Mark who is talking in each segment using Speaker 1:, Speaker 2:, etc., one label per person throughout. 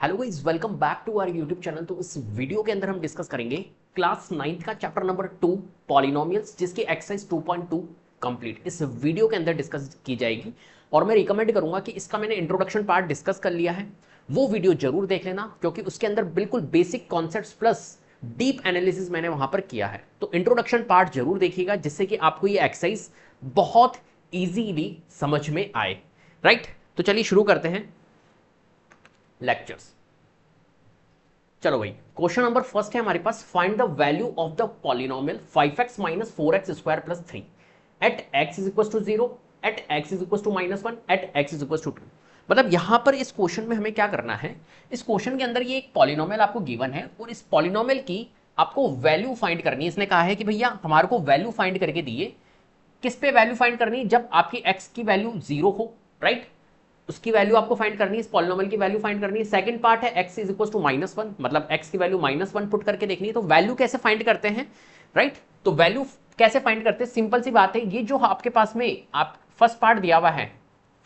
Speaker 1: Hello guys, welcome back to our YouTube channel. तो इस video के अंदर हम डिस्कस करेंगे क्लास 9th का चैप्टर नंबर 2 पॉलिनोमियल्स, जिसकी एक्सरसाइज 2.2 कंप्लीट इस वीडियो के अंदर डिस्कस की जाएगी। और मैं रिकमेंड करूंगा कि इसका मैंने इंट्रोडक्शन पार्ट डिस्कस कर लिया है, वो वीडियो जरूर देख लेना, क्योंकि उसके अंदर बिल्कुल basic concepts plus deep analysis मैंने वहां पर किया है। तो इंट्रोडक्शन पार्ट जरूर देखिएगा, जिससे कि आपको ये एक्सरसाइज बहुत ईजीली समझ में आए। राइट, तो चलिए शुरू करते हैं लेक्चर्स। चलो भाई, क्वेश्चन नंबर फर्स्ट है हमारे पास, find the value of the polynomial 5x minus 4x square plus 3 at x is equal to 0, at x is equal to -1, at x is equal to 2। मतलब यहां पर इस क्वेश्चन में हमें क्या करना है, इस क्वेश्चन के अंदर ये एक पॉलिनोमियल आपको गिवन है और इस पॉलिनोमियल की आपको वैल्यू फाइंड करनी है। इसने कहा है कि भैया हमारे को वैल्यू फाइंड करके दिए, किस पे वैल्यू फाइंड करनी है, जब आपकी x की वैल्यू 0 हो, राइट, उसकी वैल्यू आपको फाइंड करनी है, इस पॉलिनोमियल की वैल्यू फाइंड करनी है। सेकंड पार्ट है x इज इक्वल टू -1, मतलब x की वैल्यू -1 पुट करके देखनी है। तो वैल्यू कैसे फाइंड करते हैं, राइट, तो वैल्यू कैसे फाइंड करते हैं, सिंपल सी बात है। ये जो आपके पास में आप फर्स्ट पार्ट दिया हुआ है,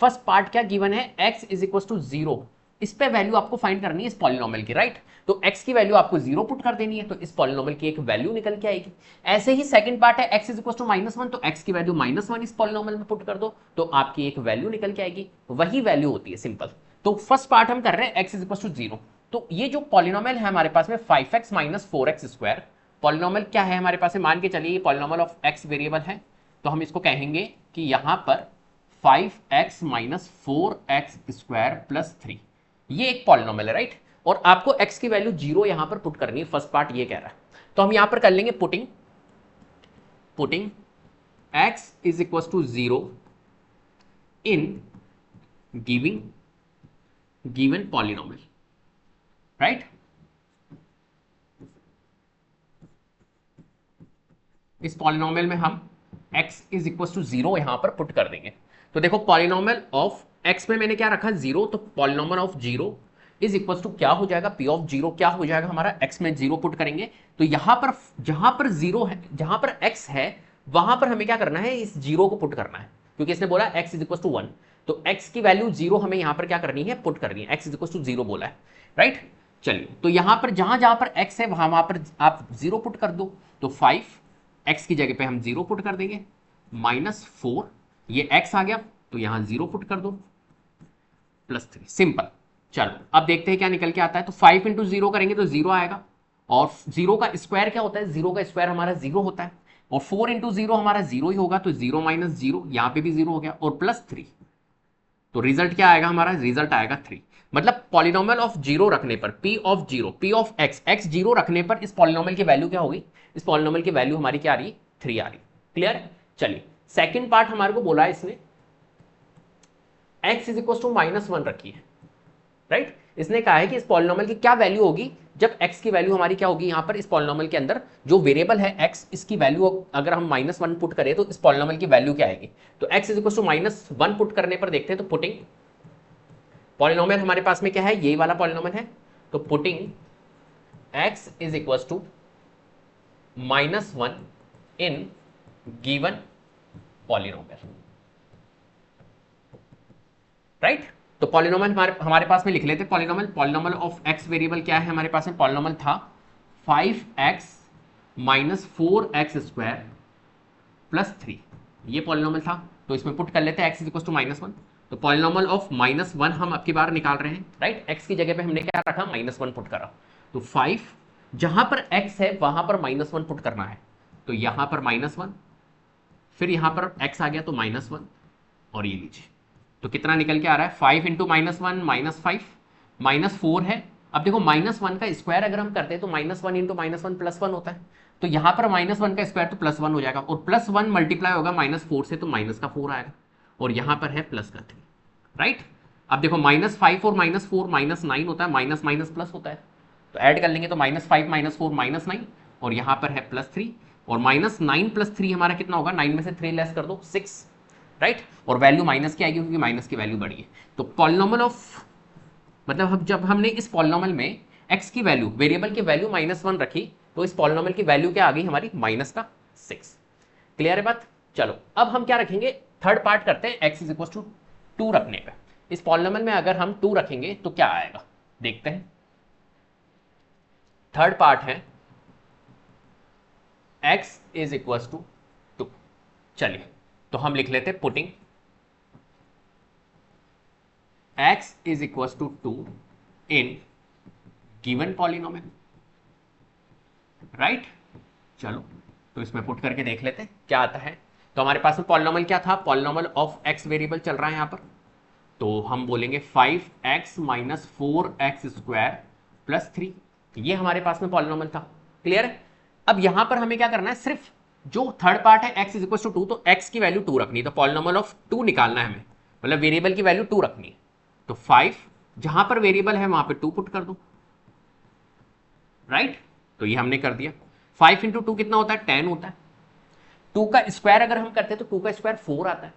Speaker 1: फर्स्ट पार्ट क्या गिवन है, x इज इक्वल टू 0, इस पे वैल्यू आपको फाइंड करनी है इस पॉलिनोमियल की, राइट। तो x की वैल्यू आपको 0 पुट कर देनी है, तो इस पॉलिनोमियल की एक वैल्यू निकल के आएगी। ऐसे ही सेकंड पार्ट है x इज इक्वल टू -1, तो x की वैल्यू -1 इस पॉलिनोमियल में पुट कर दो, तो आपकी एक वैल्यू निकल के आएगी, वही वैल्यू होती है, सिंपल। तो फर्स्ट पार्ट हम कर रहे हैं x इज इक्वल टू 0। तो ये जो पॉलिनोमियल है हमारे पास में 5x minus 4x square, polynomial क्या है हमारे पास, मान के चलिए ये पॉलिनोमियल ऑफ x वेरिएबल है, तो हम इसको कहेंगे कि यहां पर 5x minus 4x square plus 3, ये एक पॉलिनोमियल है, राइट। और आपको x की वैल्यू 0 यहां पर पुट करनी है, फर्स्ट पार्ट ये कह रहा है। तो हम यहां पर कर लेंगे putting x is equal to 0 in given polynomial, right. इस पॉलिनोमियल में हम x इज इक्वल टू 0 यहां पर पुट कर देंगे। तो देखो, पॉलिनोमियल ऑफ x में मैंने क्या रखा, 0, तो polynomial of 0 is equal to क्या हो जाएगा, p ऑफ 0 क्या हो जाएगा हमारा, x में 0 पुट करेंगे। तो यहां पर जहां पर 0 है, जहां पर x है, वहां पर हमें क्या करना है, इस 0 को पुट करना है, क्योंकि इसने बोला x इज इक्वल टू 1, तो x की वैल्यू 0 हमें यहां पर क्या करनी है, पुट करनी है, x इज इक्वल टू 0 बोला है, राइट। चलिए, तो यहां पर जहां जहां पर x है वहां पर आप 0 पुट कर दो। तो 5 x की जगह पे हम 0 पुट कर देंगे, -4, ये x आ गया, तो यहां 0 पुट कर दो, +3, सिंपल। चलो अब देखते हैं क्या निकल के आता है। तो 5 इंटू 0 करेंगे तो 0 आएगा, और 0 का स्क्वायर क्या होता है, 0 का स्क्वायर हमारा 0 होता है, और 4 इंटू 0 हमारा 0 ही होगा, तो 0 माइनस 0, यहां पे भी 0 हो गया, और +3, तो रिजल्ट क्या आएगा हमारा, रिजल्ट आएगा 3। मतलब पॉलिनोमियल ऑफ 0 रखने पर, p of 0, p of x 0 रखने पर इस पॉलिनोमियल की वैल्यू क्या होगी, इस पॉलिनोमियल की वैल्यू हमारी क्या आ रही है, 3 आ रही। क्लियर है। चलिए, सेकंड पार्ट हमारे को बोला है इसने, x इज इक्वल टू -1 रखी है, राइट। इसने कहा है कि इस पॉलिनोमियल की क्या वैल्यू होगी जब x की वैल्यू हमारी क्या होगी, यहां पर इस पॉलिनोमियल के अंदर जो वेरिएबल है x, इसकी वैल्यू अगर हम -1 पुट करें तो इस पॉलिनोमियल की वैल्यू क्या आएगी। तो x is equal to -1 put करने पर देखते हैं, तो पुटिंग पॉलिनोमियल हमारे पास में क्या है, यही वाला पॉलिनोमियल है, तो putting x is equal to -1 in given polynomial, right. तो पॉलिनोमियल हमारे पास में लिख लेते हैं, पॉलिनोमियल ऑफ x वेरिएबल क्या है हमारे पास में, पॉलिनोमियल था 5x minus 4x square plus 3, ये पॉलिनोमियल था। तो इसमें पुट कर लेते हैं x इज इक्वल टू -1, तो पॉलिनोमियल ऑफ -1 हम अब की बार निकाल रहे हैं, राइट। x की जगह पे हमने क्या रखा, -1 पुट करा, तो 5 जहां पर x है वहां पर -1 पुट करना है, तो यहां पर -1, फिर यहां पर x आ गया तो -1, और ये लीजिए, तो कितना निकल के आ रहा है, 5 इंटू -1 -5, -4 है। अब देखो, -1 का स्क्वायर अगर हम करते हैं तो -1 इंटू -1 +1 होता है, तो यहां पर -1 का स्क्वायर तो +1 हो जाएगा, और +1 मल्टीप्लाई होगा -4 से, तो -4 आएगा, और यहां पर है +3, राइट। अब देखो, -5 और -4 -9 होता है, माइनस माइनस प्लस होता है, तो ऐड कर लेंगे तो -5 -4 -9, और यहां पर है +3, और -9 + 3 हमारा कितना होगा, 9 में से 3 लेस कर दो, 6, राइट। और वैल्यू माइनस की आएगी, क्योंकि माइनस की वैल्यू बढ़ी है। तो पॉलिनोमियल ऑफ, मतलब हम जब हमने इस पॉलिनोमियल में x की वैल्यू, वेरिएबल की वैल्यू -1 रखी, तो इस पॉलिनोमियल की वैल्यू क्या आ गई हमारी, -6। क्लियर है बात। चलो अब हम क्या रखेंगे, थर्ड पार्ट करते हैं, x इज इक्वल टू 2 रखने पे। इस पॉलिनोमियल में अगर हम 2 रखेंगे तो क्या आएगा, देखते हैं। थर्ड पार्ट है x इज इक्वल टू 2। चलिए तो हम लिख लेते हैं putting x is equal to 2 in given polynomial, right. चलो तो इसमें पुट करके देख लेते हैं क्या आता है। तो हमारे पास में पॉलिनोमियल क्या था, पॉलिनोमियल ऑफ x वेरिएबल चल रहा है यहां पर, तो हम बोलेंगे 5x minus 4x square plus 3, ये हमारे पास में पॉलिनोमियल था। क्लियर है। अब यहां पर हमें क्या करना है, सिर्फ जो थर्ड पार्ट है x इज इक्वल टू 2, तो x की वैल्यू 2 रखनी है, तो पॉलिनोमियल ऑफ 2 निकालना है हमें, मतलब वेरिएबल की वैल्यू 2 रखनी है। तो 5 जहां पर वेरिएबल है वहां पे 2 पुट कर दो, राइट। तो ये हमने कर दिया। 5 इंटू 2 कितना होता है, 10 होता है। 2 का स्क्वायर अगर हम करते हैं तो 2 का स्क्वायर 4 आता है।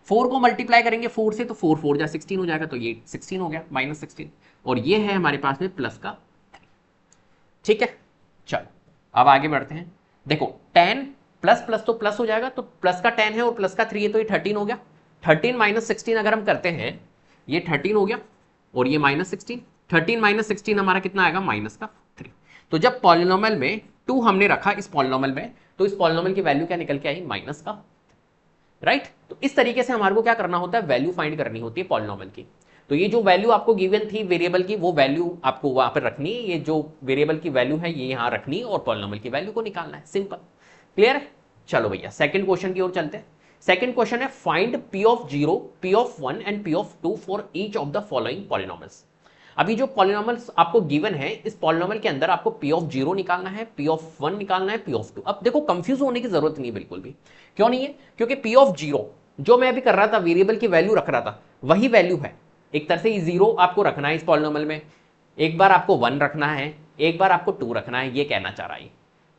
Speaker 1: 4 को मल्टीप्लाई करेंगे 4 से, तो 4 4 जा 16 हो जाएगा, तो ये 16 हो गया, माइनस 16, और ये है हमारे पास में प्लस का 3। ठीक है, चलो अब आगे बढ़ते हैं। देखो 10 प्लस प्लस तो प्लस हो जाएगा, तो प्लस का 10 है और प्लस का 3 है, तो ये 13 हो गया। 13 माइनस 16 अगर हम करते हैं, ये 13 हो गया और ये माइनस 16। 13 माइनस 16 हमारा कितना आएगा, माइनस का 3। तो जब पॉलिनोमियल में 2 हमने रखा इस पॉलिनोमियल में, तो इस पॉलिनोमियल की वैल्यू क्या निकल के आई, माइनस का, राइट। तो इस तरीके से हमारे को क्या करना होता है, वैल्यू फाइंड करनी होती है पॉलिनोमियल की। तो ये जो वैल्यू आपको गिवन थी वेरिएबल की, वो वैल्यू आपको वहां पर रखनी है, ये जो वेरिएबल की वैल्यू है ये यहां रखनी है और पॉलिनोमियल की वैल्यू को निकालना है, सिंपल। क्लियर है। चलो भैया सेकंड क्वेश्चन की ओर चलते हैं। सेकंड क्वेश्चन है find p of 0, p of 1 and p of 2 for each of the following polynomials. अभी जो पॉलिनोमियल्स आपको गिवन है, इस पॉलिनोमियल के अंदर आपको p ऑफ 0 निकालना है, p ऑफ 1 निकालना है, p ऑफ 2। अब देखो कंफ्यूज होने की जरूरत नहीं है बिल्कुल भी। क्यों नहीं है, क्योंकि p ऑफ 0 जो मैं अभी कर रहा था, वेरिएबल की वैल्यू रख रहा था, वही वैल्यू है। एक तरह से 0 आपको रखना है इस पॉलिनोमियल में, एक बार आपको 1 रखना है, एक बार आपको 2 रखना है, ये कहना चाह रहा है।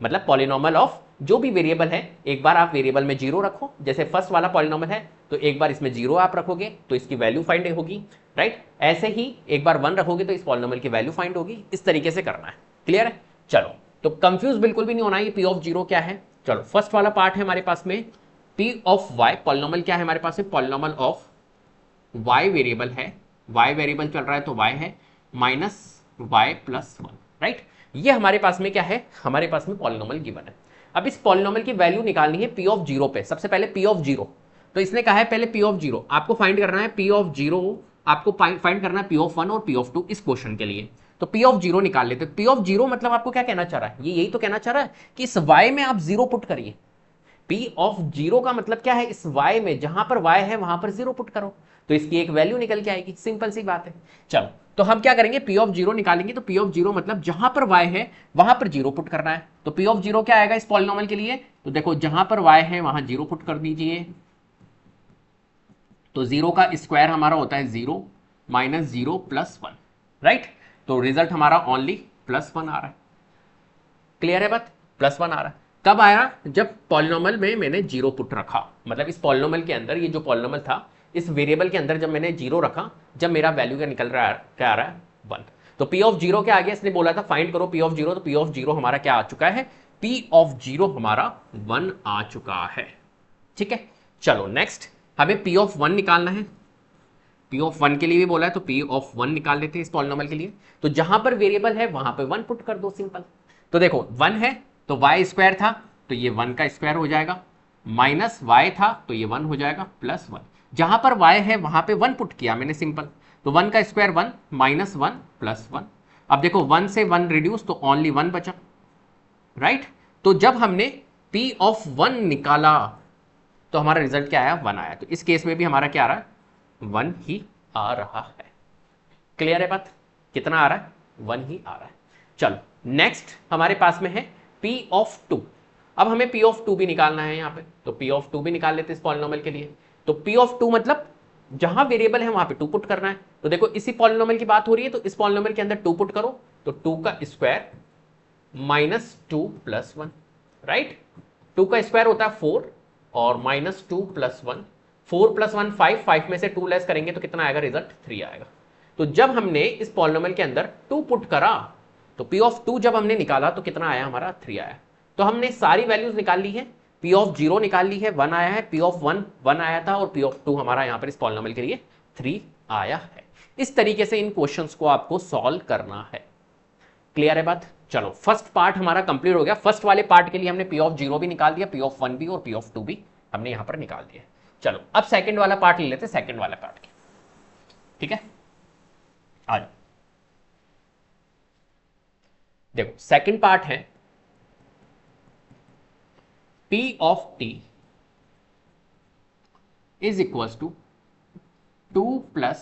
Speaker 1: मतलब पॉलिनोमियल ऑफ जो भी वेरिएबल है, एक बार आप वेरिएबल में 0 रखो, जैसे फर्स्ट वाला पॉलिनोमियल है तो एक बार इसमें 0 आप रखोगे तो इसकी वैल्यू फाइंड होगी, राइट। ऐसे ही एक बार 1 रखोगे तो इस पॉलिनोमियल की वैल्यू फाइंड होगी। इस तरीके से करना है। क्लियर है। चलो तो कंफ्यूज बिल्कुल भी नहीं होना, ये p ऑफ 0 क्या है। चलो फर्स्ट वाला पार्ट है हमारे पास में p ऑफ y, पॉलिनोमियल क्या है हमारे पास में, पॉलिनोमियल ऑफ y वेरिएबल है, y वेरिएबल चल रहा है तो y है माइनस y प्लस 1, राइट। ये हमारे पास में क्या है, हमारे पास में पॉलिनोमियल गिवन है। अब इस पॉलिनोमियल की वैल्यू निकालनी है p ऑफ 0 पे। सबसे पहले p ऑफ 0, तो इसने कहा है पहले p ऑफ 0 आपको फाइंड करना है, p ऑफ 0 आपको फाइंड करना है p ऑफ 1 और p ऑफ 2 इस क्वेश्चन के लिए। तो p ऑफ 0 निकाल लेते। p ऑफ 0 मतलब आपको क्या कहना चाह रहा है, ये यही तो कहना चाह रहा है कि इस y में आप 0 पुट करिए। p ऑफ 0 का मतलब क्या है, इस y में जहां पर y है वहां पर 0 पुट करो, तो इसकी एक वैल्यू निकल के आएगी, सिंपल सी बात है। चलो तो हम क्या करेंगे, p ऑफ 0 निकालेंगे। तो p ऑफ 0 मतलब जहां पर y है वहां पर 0 पुट करना है। तो p ऑफ 0 क्या आएगा इस पॉलिनोमियल के लिए, तो देखो जहां पर y है वहां 0 पुट कर दीजिए। तो 0 का स्क्वायर हमारा होता है 0 माइनस 0 प्लस 1, राइट। तो रिजल्ट हमारा ओनली प्लस 1 आ रहा है। क्लियर है बात, प्लस 1 आ रहा है। कब आया, जब पॉलिनोमियल में मैंने 0 पुट रखा, मतलब इस पॉलिनोमियल के अंदर, ये जो पॉलिनोमियल था इस वेरिएबल के अंदर जब मैंने 0 रखा, जब मेरा वैल्यू क्या निकल रहा है, क्या आ रहा है, 1। तो p ऑफ 0 क्या आ गया, इसने बोला था फाइंड करो p ऑफ 0, तो p ऑफ 0 हमारा क्या आ चुका है, p ऑफ 0 हमारा 1 आ चुका है। ठीक है, चलो नेक्स्ट हमें p ऑफ 1 निकालना है। p ऑफ 1 के लिए भी बोला है, तो p ऑफ 1 निकाल लेते हैं इस पॉलिनोमियल के लिए। तो जहां पर वेरिएबल है वहां पर 1 पुट कर दो, सिंपल। तो देखो 1 है तो y स्क्वायर था तो ये 1 का स्क्वायर हो जाएगा, माइनस y था तो ये 1 हो जाएगा, प्लस 1। जहां पर y है वहां पे 1 पुट किया मैंने, सिंपल। तो 1 का स्क्वायर 1 माइनस 1 प्लस 1। अब देखो 1 से 1 रिड्यूस तो ओनली 1 बचा, राइट। तो जब हमने p ऑफ 1 निकाला तो हमारा रिजल्ट क्या आया, 1 आया। तो इस केस में भी हमारा क्या आ रहा है, 1 ही आ रहा है। क्लियर है बात, कितना आ रहा है, 1 ही आ रहा है। चलो नेक्स्ट हमारे पास में है p ऑफ 2। अब हमें p ऑफ 2 भी निकालना है यहाँ पे, तो p ऑफ 2 भी निकाल लेते हैं इस पॉलिनोमियल के लिए। तो p ऑफ 2 मतलब जहां वेरिएबल है वहां पे 2 पुट करना है। तो देखो इसी पॉलिनोमियल की बात हो रही है, तो इस पॉलिनोमियल के अंदर 2 पुट करो, तो 2 का स्क्वायर माइनस 2 प्लस 1, राइट। 2 का स्क्वायर होता है 4 और माइनस 2 प्लस 1, 4 प्लस 1 5, 5 में से 2 लेस करेंगे तो कितना आएगा, रिजल्ट 3 आएगा। तो जब हमने इस पॉलिनोमियल के अंदर 2 पुट करा, तो p ऑफ 2 जब हमने निकाला तो कितना आया, हमारा 3 आया। तो हमने सारी वैल्यूज निकाल ली है, p ऑफ 0 निकाल ली है, 1 आया है, p ऑफ 1 1 आया था, और p ऑफ 2 हमारा यहाँ पर इस पॉलिनोमियल के लिए 3 आया है। इस तरीके से इन क्वेश्चंस को आपको सॉल्व करना है। क्लियर है बात? चलो फर्स्ट पार्ट हमारा कंप्लीट हो गया। फर्स्ट वाले पार्ट के लिए हमने पी ऑफ जीरो भी निकाल दिया, पी ऑफ वन भी और पी ऑफ टू भी हमने यहां पर निकाल दिया। चलो अब सेकंड वाला पार्ट ले लेते हैं, सेकंड वाला पार्ट। ठीक है, आ जाओ। देखो सेकंड पार्ट है P of t is equals to 2 plus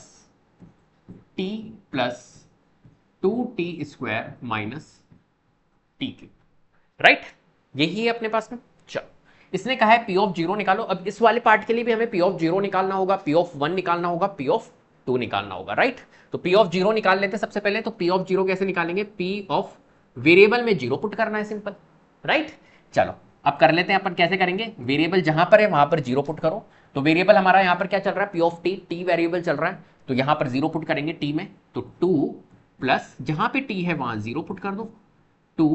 Speaker 1: t plus 2t square minus t cube, right? यही है अपने पास में। चलो इसने कहा है P ऑफ जीरो निकालो। अब इस वाले पार्ट के लिए भी हमें P ऑफ जीरो निकालना होगा, P ऑफ वन निकालना होगा, P ऑफ टू निकालना होगा, राइट? तो P ऑफ जीरो निकाल लेते हैं सबसे पहले। तो P ऑफ जीरो कैसे निकालेंगे? P ऑफ वेरिएबल में जीरो पुट करना है, सिंपल, राइट? चलो अब कर लेते हैं अपन। कैसे करेंगे? वेरिएबल जहां पर है वहां पर जीरो पुट करो। तो वेरिएबल हमारा यहां पर क्या चल रहा है? P ऑफ टी वेरिएबल चल रहा है, तो यहां पर जीरो पुट करेंगे टी में। तो 2 प्लस जहां पे टी है वहां जीरो पुट कर दो, 2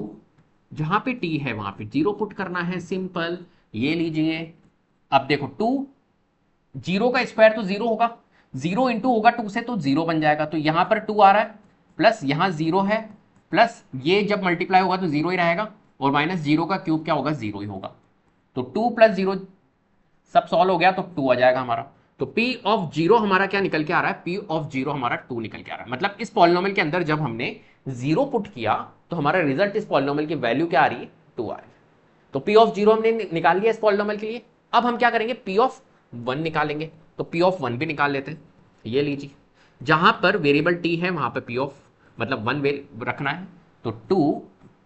Speaker 1: जहां पे टी है वहां पे जीरो पुट करना है, सिंपल। ये लीजिए, अब देखो 2 जीरो का स्क्वायर तो जीरो होगा, जीरो इंटू होगा 2 से तो जीरो बन जाएगा। तो यहां पर 2 आ रहा है, प्लस यहां जीरो है, प्लस ये जब मल्टीप्लाई होगा तो जीरो ही रहेगा, और माइनस जीरो का क्यूब क्या होगा? जीरो ही होगा। तो 2 प्लस जीरो सब सॉल्व हो गया तो 2 आ जाएगा हमारा। तो P ऑफ जीरो हमारा क्या निकल के आ रहा है? P ऑफ जीरो हमारा 2 निकल के आ रहा है। मतलब इस पॉलिनोमियल के अंदर जब हमने जीरो पुट किया तो हमारा रिजल्ट इस पॉलिनोमियल की वैल्यू क्या आ रही है? 2 आ रही है। तो P ऑफ जीरो हमने निकाल लिया इस पॉलिनोमियल के लिए। अब हम क्या करेंगे? P ऑफ वन निकालेंगे। तो P ऑफ वन भी निकाल लेते हैं। ये लीजिए, जहां पर वेरिएबल t है वहां पर P ऑफ मतलब वन रखना है। तो 2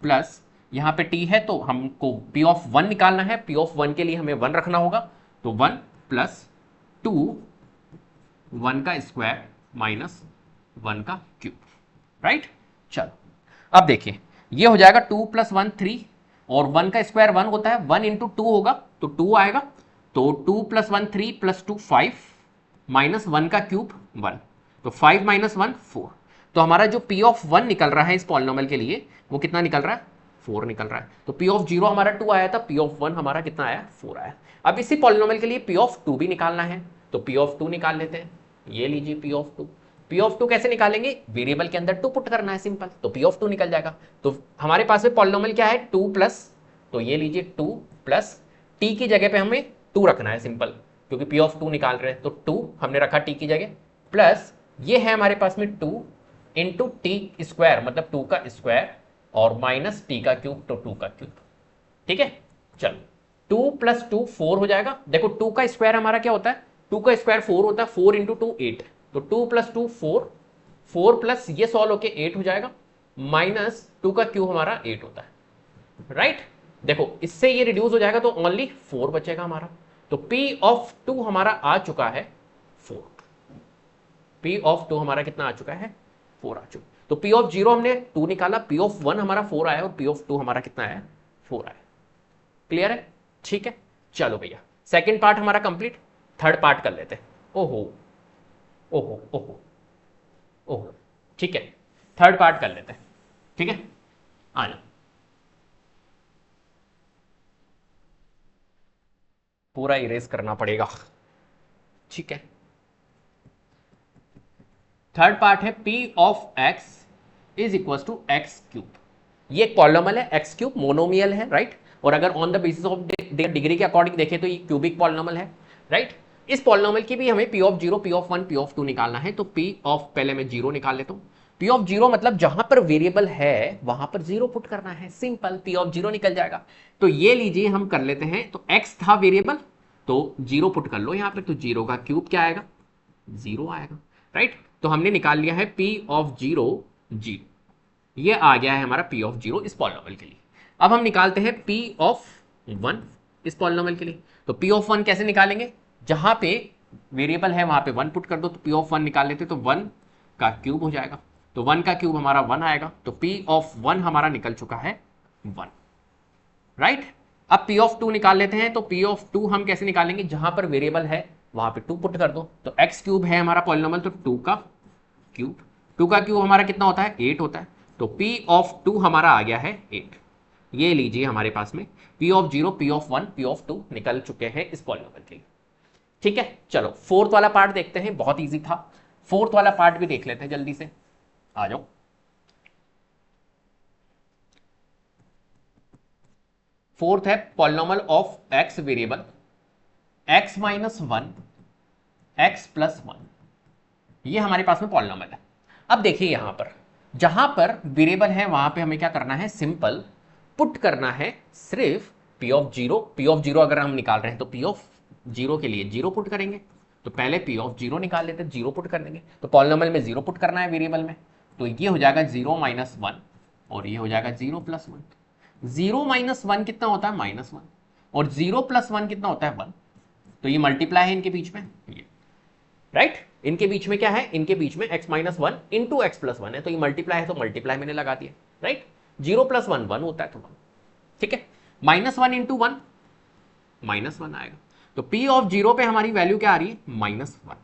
Speaker 1: प्लस यहां पे t है तो हमको P ऑफ वन निकालना है। P ऑफ वन के लिए हमें वन रखना होगा। तो 1 प्लस 2 1 का स्क्वायर माइनस 1 का क्यूब, राइट? चलो अब देखिए, ये हो जाएगा 2 प्लस 1 3, और 1 का स्क्वायर 1 होता है, 1 इंटू 2 होगा तो 2 आएगा। तो 2 प्लस 1 3 प्लस 2 5 माइनस 1 का क्यूब 1, तो 5 माइनस 1 4। तो हमारा जो P ऑफ वन निकल रहा है इस पॉलिनोमियल के लिए वो कितना निकल रहा है? 4 निकल रहा है। तो P ऑफ जीरो हमारा 2 आया था, P ऑफ वन हमारा कितना आया? 4 आया। अब इसी पॉलिनोमियल के लिए P ऑफ टू भी निकालना है, तो P ऑफ टू निकाल लेते हैं। ये लीजिए P of two. P of two कैसे निकालेंगे? वेरिएबल के अंदर 2 पुट करना है, सिंपल। तो P ऑफ टू निकल जाएगा। तो हमारे पास में पॉलिनोमियल क्या है? 2 प्लस, तो ये लीजिए 2 प्लस टी की जगह पे हमें 2 रखना है, सिंपल, क्योंकि P ऑफ टू निकाल रहे हैं। तो 2 हमने रखा टी की जगह, प्लस ये है हमारे पास में 2 इंटू टी स्क्वायर मतलब 2 का स्क्वायर, और माइनस टी का क्यूब, तो 2 का क्यूब। ठीक है, चलो 2 प्लस 2 4 हो जाएगा। देखो 2 का स्क्वायर हमारा क्या होता है? 2 का स्क्वायर 4 होता है, 4 इंटू 2 8। तो 2 प्लस 2 4, 4 प्लस ये सॉल्व होके 8 हो जाएगा, माइनस 2 का क्यूब हमारा 8 होता है, राइट? देखो इससे ये रिड्यूस हो जाएगा तो ओनली 4 बचेगा हमारा। तो P ऑफ टू हमारा आ चुका है 4। P ऑफ टू हमारा कितना आ चुका है? 4 आ चुका। तो P ऑफ जीरो हमने 2 निकाला, P ऑफ वन हमारा 4 आया, और P ऑफ टू हमारा कितना आया? 4 आया। क्लियर है? ठीक है, चलो भैया सेकंड पार्ट हमारा कंप्लीट। थर्ड पार्ट कर लेते हैं। ओहो ओहो ओहो ओहो, ठीक है, थर्ड पार्ट कर लेते हैं। ठीक है, आ जाओ। पूरा इरेज करना पड़ेगा, ठीक है। थर्ड पार्ट है P of x is equal to x cube. ये एक पॉलिनोमियल है, एक्स क्यूब मोनोमियल है, राइट? और अगर on the basis of degree के अकॉर्डिंग देखें तो ये क्यूबिक पॉलिनोमियल है, राइट? इस पॉलिनोमियल की भी हमें P of zero, P of one, P of two निकालना है। तो P ऑफ, पहले मैं जीरो निकाल लेता हूँ। P ऑफ जीरो मतलब जहां पर वेरिएबल है वहां पर जीरो पुट करना है, सिंपल। P ऑफ जीरो निकल जाएगा। तो ये लीजिए हम कर लेते हैं। तो x था वेरिएबल, तो जीरो पुट कर लो यहाँ पे। तो जीरो का क्यूब क्या आएगा? जीरो आएगा, राइट? तो हमने निकाल लिया है P ऑफ जीरो, जीरो। ये आ गया है हमारा P ऑफ जीरो इस पॉलिनोमियल के लिए। अब हम निकालते हैं P ऑफ वन इस पॉलिनोमियल के लिए। तो P ऑफ वन कैसे निकालेंगे? जहां पे वेरिएबल है वहां पे वन पुट कर दो। तो P ऑफ वन निकाल लेते, तो वन का क्यूब हो जाएगा। तो वन का क्यूब हमारा वन आएगा। तो P ऑफ वन हमारा निकल चुका है वन, राइट? अब P ऑफ टू निकाल लेते हैं। तो P ऑफ टू हम कैसे निकालेंगे? जहां पर वेरिएबल है वहां पे 2 पुट कर दो। तो x क्यूब है हमारा पॉलिनोमियल, तो 2 का क्यूब, 2 का क्यूब हमारा कितना होता है? 8 होता है। तो P ऑफ टू हमारा आ गया है 8। ये लीजिए हमारे पास में P of zero, P of one, P of two निकल चुके हैं इस पॉलिनोमियल के लिए। ठीक है, चलो फोर्थ वाला पार्ट देखते हैं, बहुत ईजी था। फोर्थ वाला पार्ट भी देख लेते हैं जल्दी से, आ जाओ। फोर्थ है polynomial of x variable x minus one x plus one, ये हमारे पास में पॉलिनॉमियल है। अब देखिए यहां पर जहां पर वेरिएबल है वहां पे हमें क्या करना है, सिंपल पुट करना है सिर्फ P of zero. P of zero अगर हम निकाल रहे हैं तो पी ऑफ जीरो के लिए जीरो पुट करेंगे, तो पहले पी ऑफ जीरो निकाल लेते हैं, जीरो पुट कर देंगे। तो पॉलिनॉमियल में जीरो पुट करना है वेरिएबल में, तो ये हो जाएगा जीरो माइनस वन और ये हो जाएगा zero plus one. Zero minus one कितना होता है, माइनस वन, और जीरो प्लस वन कितना होता है, वन। तो ये मल्टीप्लाई है इनके बीच में, ये राइट। इनके बीच में क्या है, इनके बीच में x minus one into x plus one है, तो ये मल्टीप्लाई है तो मल्टीप्लाई मैंने लगा दिया, right. Zero plus one one होता है तो वन, ठीक है। Minus one into one minus one आएगा, तो p ऑफ जीरो पे हमारी वैल्यू क्या आ रही है, minus one.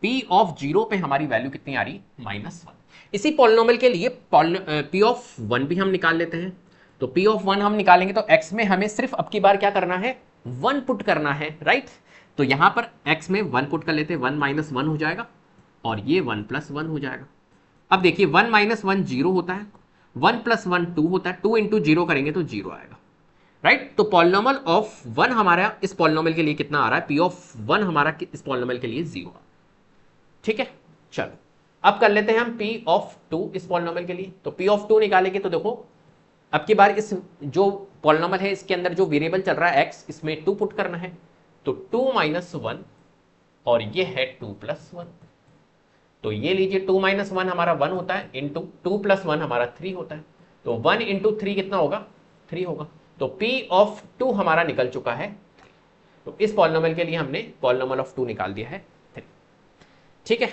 Speaker 1: p of zero पे हमारी वैल्यू कितनी आ रही है, माइनस वन। इसी पॉलिनॉमियल के लिए p ऑफ वन भी हम निकाल लेते हैं। तो p ऑफ वन हम निकालेंगे तो x में हमें सिर्फ अब की बार क्या करना है, वन पुट करना है, राइट। तो यहां पर x में वन पुट कर लेते हैं, वन माइनस वन हो जाएगा और ये वन प्लस वन हो जाएगा। अब देखिए वन माइनस वन जीरो होता है, वन प्लस वन टू होता है, टू इंटू जीरो करेंगे तो जीरो आएगा, राइट। तो पॉलिनॉमियल ऑफ वन हमारा इस पॉलिनॉमियल के लिए कितना आ रहा है, पी ऑफ वन हमारा इस पॉलिनॉमियल के लिए जीरो, ठीक है। चलो अब कर लेते हैं हम पी ऑफ टू इस पॉलिनॉमियल के लिए। तो पी ऑफ टू निकालेंगे तो देखो अब की बार इस जो पॉलिनॉमियल है इसके अंदर जो वेरिएबल चल रहा है x, इसमें टू पुट करना है, तो टू माइनस वन और ये है टू प्लस वन। तो ये लीजिए टू माइनस वन हमारा वन होता है, इंटू टू प्लस वन हमारा थ्री होता है, तो वन इंटू थ्री कितना होगा, थ्री होगा। तो P ऑफ टू हमारा निकल चुका है, तो इस पॉलिनॉमियल के लिए हमने पॉलिनॉमियल ऑफ टू निकाल दिया है थ्री, ठीक है।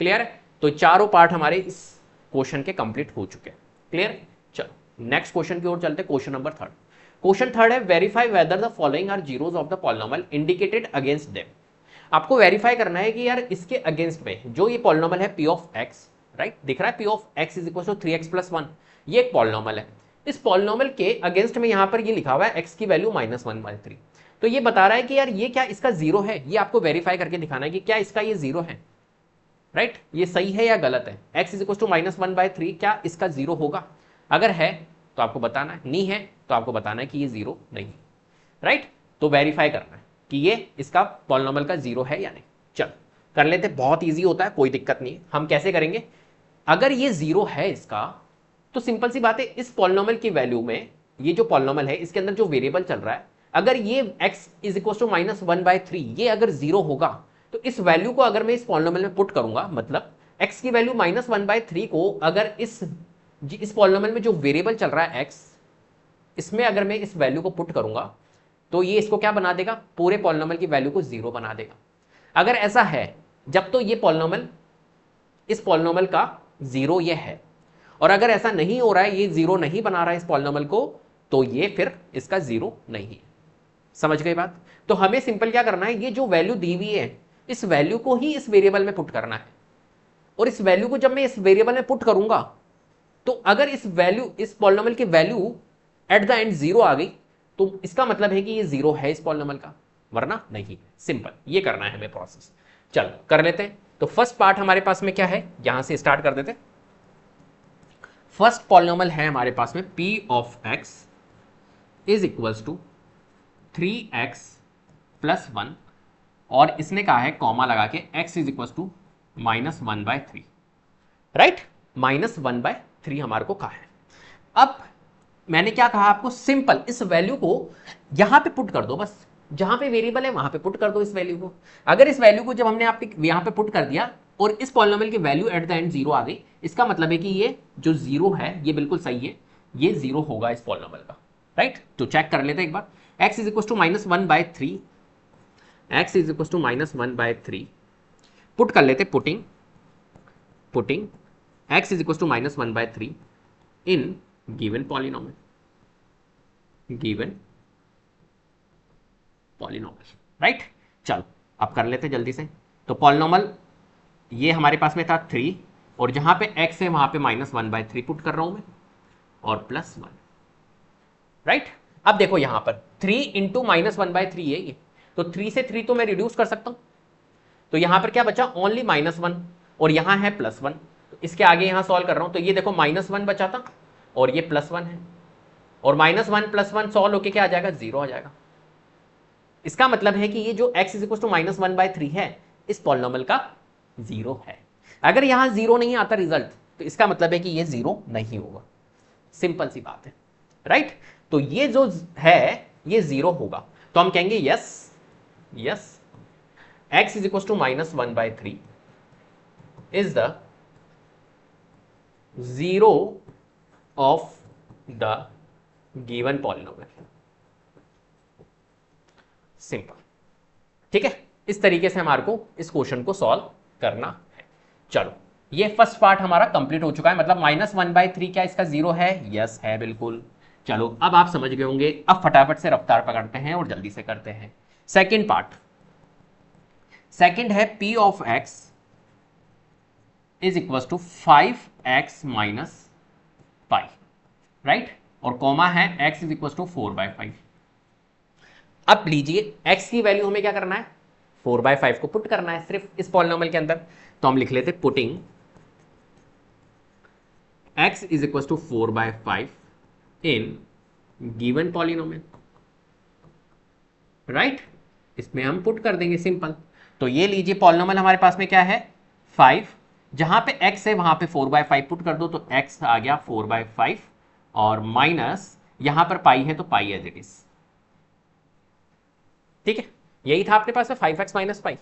Speaker 1: क्लियर है, तो चारों पार्ट हमारे इस क्वेश्चन के कंप्लीट हो चुके हैं, क्लियर है। चलो नेक्स्ट क्वेश्चन की ओर चलते हैं, question number third. Question third है verify whether the following are zeros of the polynomial indicated against them. आपको वेरीफाई करना है कि यार इसके अगेंस्ट में जो ये पॉलिनॉमियल है p ऑफ x, राइट, दिख रहा है p of x is equal to 3x plus one, ये एक पॉलिनॉमियल है। इस पॉलिनॉमियल के अगेंस्ट में यहां पर ये लिखा हुआ है x की value minus one by three. तो ये बता रहा है कि यार ये क्या इसका जीरो है, ये आपको वेरीफाई करके दिखाना है कि क्या इसका ये जीरो है, राइट। ये सही है या गलत है, x is equal to minus one by three, क्या इसका जीरो होगा। अगर है तो आपको बताना है, नहीं है तो आपको बताना है कि ये जीरो नहीं, राइट। तो वेरीफाई करना है कि ये इसका पॉलिनॉमियल का जीरो है या नहीं। चल कर लेते, बहुत इजी होता है, कोई दिक्कत नहीं है। हम कैसे करेंगे, अगर ये जीरो है इसका तो सिंपल सी बात है, इस पॉलिनॉमियल की वैल्यू में ये जो पॉलिनॉमियल है इसके अंदर जो वेरिएबल चल रहा है, अगर ये x is equal to minus one by three ये अगर जीरो होगा तो इस वैल्यू को अगर मैं इस पॉलिनॉमियल में पुट करूंगा, मतलब x की value minus one by three को अगर इस पॉलिनॉमियल में जो वेरिएबल चल रहा है x, इसमें अगर मैं इस वैल्यू को पुट करूंगा तो ये इसको क्या बना देगा, पूरे पॉलिनॉमियल की वैल्यू को जीरो बना देगा। अगर ऐसा है जब तो ये पॉलिनॉमियल इस पॉलिनॉमियल का जीरो ये है, और अगर ऐसा नहीं हो रहा है, ये जीरो नहीं बना रहा है इस पॉलिनॉमियल को, तो ये फिर इसका जीरो नहीं है। समझ गए बात। तो हमें सिंपल क्या करना है, ये जो वैल्यू दी हुई है इस वैल्यू को ही इस वेरिएबल में पुट करना है, और इस वैल्यू को जब मैं इस वेरिएबल में पुट करूंगा तो अगर इस पॉलिनॉमियल की value at the end zero आ गई तो इसका मतलब है कि ये जीरो है इस पॉलिनॉमियल का, वरना नहीं। सिंपल ये करना है हमें प्रोसेस। चल कर लेते हैं। तो फर्स्ट पार्ट हमारे पास में क्या है, यहां से स्टार्ट कर देते। फर्स्ट पॉलिनॉमियल है हमारे पास में p of x is equals to 3x plus one, और इसने कहा है कॉमा लगा के x is equals to minus one by three, right. Minus one by three हमारे को कहा है। अब मैंने क्या कहा आपको, सिंपल इस वैल्यू को यहां पे पुट कर दो, बस जहां पे वेरिएबल है वहां पे पुट कर दो इस वैल्यू को। अगर इस वैल्यू को जब हमने आप यहां पे पुट कर दिया और इस पॉलिनॉमियल की value at the end zero आ गई, इसका मतलब है कि ये जो जीरो है ये बिल्कुल सही है, ये जीरो होगा इस पॉलिनॉमियल का, राइट। तो चेक कर लेते हैं एक बार। x is equal to minus one by three, x is equal to minus one by three, put कर लेते, putting x is equal to minus one by three in given polynomial, right. चलो अब कर लेते जल्दी से। तो पॉलिनॉमियल ये हमारे पास में था थ्री, और जहां पे x है वहां पे minus one by three put कर रहा हूं मैं, और प्लस वन, राइट। अब देखो यहां पर three into minus one by three है ये, तो थ्री से थ्री तो मैं रिड्यूस कर सकता हूं, तो यहां पर क्या बचा, ओनली माइनस वन। और यहां है +1, तो इसके आगे यहां सॉल्व कर रहा हूं तो ये देखो -1 बचा था और ये +1 है, और -1 +1 सॉल्व होके क्या आ जाएगा, 0 आ जाएगा। इसका मतलब है कि ये जो x इज इक्वल टू -1/3 है इस पॉलिनॉमियल का 0 है। अगर यहां 0 नहीं आता रिजल्ट तो इसका मतलब है कि ये 0 नहीं होगा। सिंपल सी बात है, राइट। तो ये जो है ये 0 होगा, तो हम कहेंगे yes yes x is equal to -1/3 is the 0 of the given polynomial. Simple, ठीक है। इस तरीके से हमारे को इस क्वेश्चन को सॉल्व करना है। चलो, ये फर्स्ट पार्ट हमारा कंप्लीट हो चुका है, मतलब -1/3 क्या इसका 0 है, यस है बिल्कुल। चलो अब आप समझ गए होंगे, अब फटाफट से रफ्तार पकड़ते हैं और जल्दी से करते हैं सेकंड पार्ट। सेकंड है p of x is equal to 5x minus pi, right, और कॉमा है x इज इक्वल टू 4/5। अब लीजिए x की वैल्यू हमें क्या करना है, 4/5 को पुट करना है सिर्फ इस पॉलिनोमियल के अंदर, तो हम लिख लेते putting x is equal to 4/5 in given polynomial, right. इसमें हम पुट कर देंगे सिंपल। तो ये लीजिए पॉलिनोमियल हमारे पास में क्या है 5, जहां पे x है वहां पे 4/5 पुट कर दो तो x आ गया 4/5 और माइनस यहां पर पाई है तो पाई एज इट इज, ठीक है। यही था अपने पास में 5x माइनस पाई।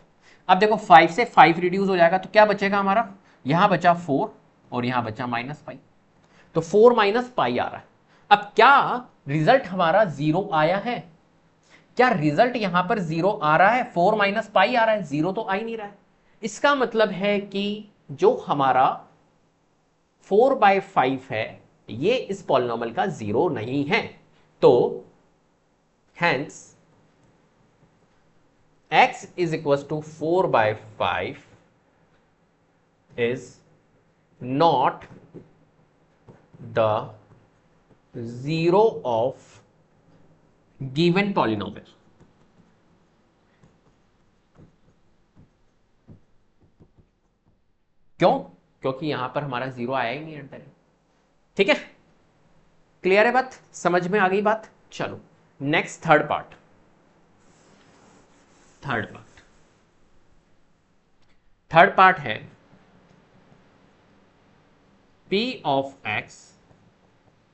Speaker 1: अब देखो 5 से 5 रिड्यूस हो जाएगा तो क्या बचेगा हमारा, यहां बचा 4 और यहां बचा -पाई, तो 4 - पाई आ रहा है। अब क्या रिजल्ट हमारा 0 आया है, क्या रिजल्ट यहां पर 0 आ रहा है, 4 - पाई आ रहा है, 0 तो आ ही नहीं रहा है। इसका मतलब है कि जो हमारा 4/5 है ये इस पॉलिनोमियल का 0 नहीं है, तो hence x is equals to 4/5 is not the 0 of given polynomial। क्यों, क्योंकि यहां पर हमारा 0 आया ही नहीं अंदर, ठीक है। क्लियर है बात, समझ में आ गई बात। चलो नेक्स्ट थर्ड पार्ट है p of x